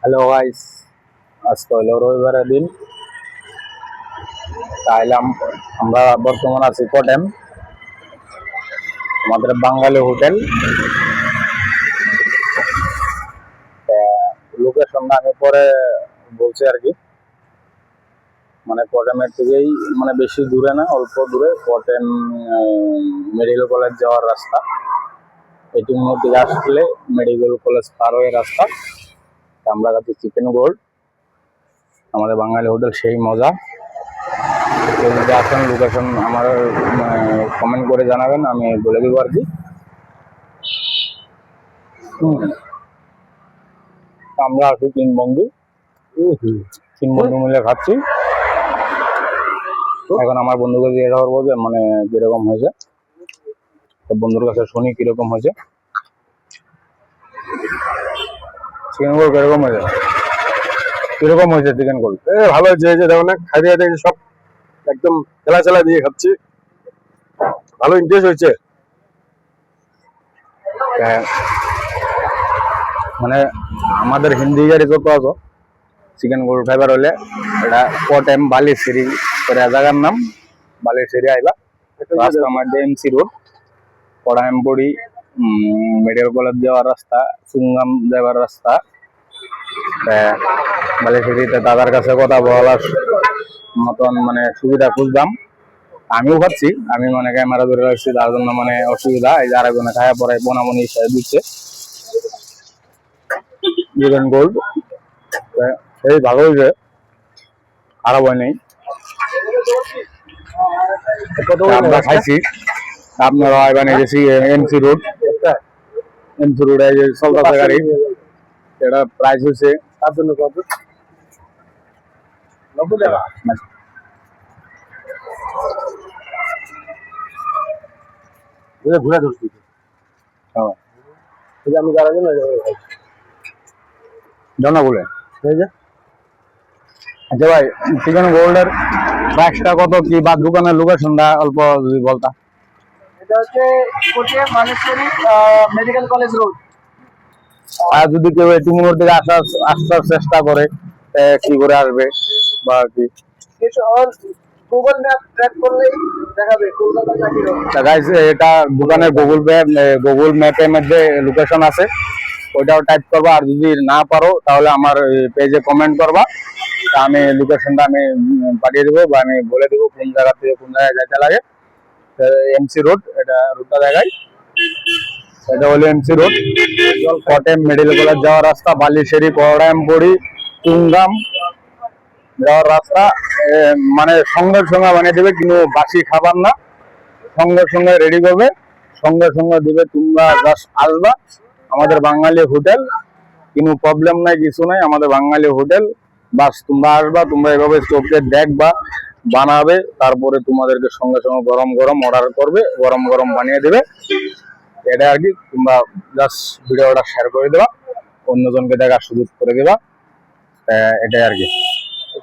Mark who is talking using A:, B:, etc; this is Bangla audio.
A: হ্যালো গাইস, আজকে হলো রবিবারের দিন। তাইলাম আমরা বর্তমান আছি কোটেম, আমাদের বাঙালি হোটেল। লোকেশনটা আমি পরে বলছি আর কি। মানে কোটেমের থেকেই মানে বেশি দূরে না, অল্প দূরে কোটেম মেডিকেল কলেজ যাওয়ার রাস্তা। এটির মধ্যে আসলে মেডিকেল কলেজ পার হয়ে রাস্তা আমরা কাছে চিকেন গোল্ড, আমাদের বাঙালি হোটেল সেই মজা। যদি আসেন লোকেশন আমার কমেন্ট করে জানাবেন, আমি বলে দেবো আর কি। আমরা আছি তিন বন্ধু মিলে খাচ্ছি। এখন আমার বন্ধুকে জিজ্ঞাসা করবো যে মানে কিরকম হয়েছে, বন্ধুর কাছে শুনি কিরকম হয়েছে। চিকেন গোল কিরকম হয়েছে? কিরকম হয়েছে চিকেন গোল?
B: ভালো হয়েছে। এই যে দেখো না, খাইতে খাইতে সব একদম খেলা চেলা দিয়ে খাচ্ছি, ভালো ইন্টারেস্ট হয়েছে।
A: মানে আমাদের হিন্দি গাড়ি যত আছো চিকেন গোল খাইবার হলে এটা কোটেম বালিশিরি করে জায়গার নাম। বালিশিরি আইবা, রাস্তা আমাদের এমসি রোড, কড়াইমপুরি মেডিকেল কলেজ যাওয়ার রাস্তা, সুঙ্গাম যাওয়ার রাস্তা। বালিশিরিতে দাদার কাছে কথা বলার মতন মানে সুবিধা খুঁজলাম। আমিও ভাবছি, আমি মানে ক্যামেরা ধরে রাখছি, তার জন্য মানে অসুবিধা। এই যে আরেকজনে খায়া পরে বনাবনি হিসাবে দিচ্ছে চিকেন গোল্ড। এই ভালো হয়েছে, খারাপ হয় নাই। আমরা খাইছি, আপনারা এবার গেছি এমসি রোড। এমসি রোড এই যে চলতেছে গাড়ি, এটা প্রাইস হচ্ছে তার জন্য কত? 90 টাকা।
B: ঘুরে ধরছি আমি যারা
A: জানা বলে। আচ্ছা ভাই, চিকেন গোল্ডের প্রাইসটা কত কি, বা দোকানের লোকেশনটা অল্প যদি বলতা।
C: এটা হচ্ছে Kotia Maneshwari medical college road.
A: আর যদি কেউ একটু মুহূর্তে আসার চেষ্টা করে কি করে আসবে বা কি?
C: গুগল ম্যাপ ট্র্যাক করলেই দেখাবে কলকাতা নাকি রোড।
A: এটা দোকানের গুগল ম্যাপের মধ্যে লোকেশন আছে, ওইটাও টাইপ করবা। আর যদি না পারো তাহলে আমার পেজে কমেন্ট করবা, আমি লোকেশনটা আমি পাঠিয়ে দেবো বা আমি বলে দেবো কোন জায়গা থেকে কোন জায়গায় যেতে লাগে। এমসি রোড, এটা রোডটা দেখাই। এটা হলো এমসি রোড, কোটেম মেডিকেল কলেজ যাওয়ার রাস্তা, বালিশিরি কড়াইমপুরি চুঙ্গাম যাওয়ার রাস্তা। মানে সঙ্গে সঙ্গে বানিয়ে দেবে, কিন্তু বাসি খাবার না, সঙ্গে সঙ্গে রেডি করবে, সঙ্গে সঙ্গে দিবে। তোমরা জাস্ট আসবা, আমাদের বাঙালি হোটেল, কোনো প্রবলেম নাই, কিছু নাই, আমাদের বাঙালি হোটেল। বাস তোমরা আসবা, তোমরা এভাবে চোখে দেখবা, বানাবে, তারপরে তোমাদেরকে সঙ্গে সঙ্গে গরম গরম অর্ডার করবে, গরম গরম বানিয়ে দেবে। এটা আর কি। তোমরা জাস্ট ভিডিওটা শেয়ার করে দেবা, অন্যজনকে দেখার সুযোগ করে দেবা, এটাই আর কি।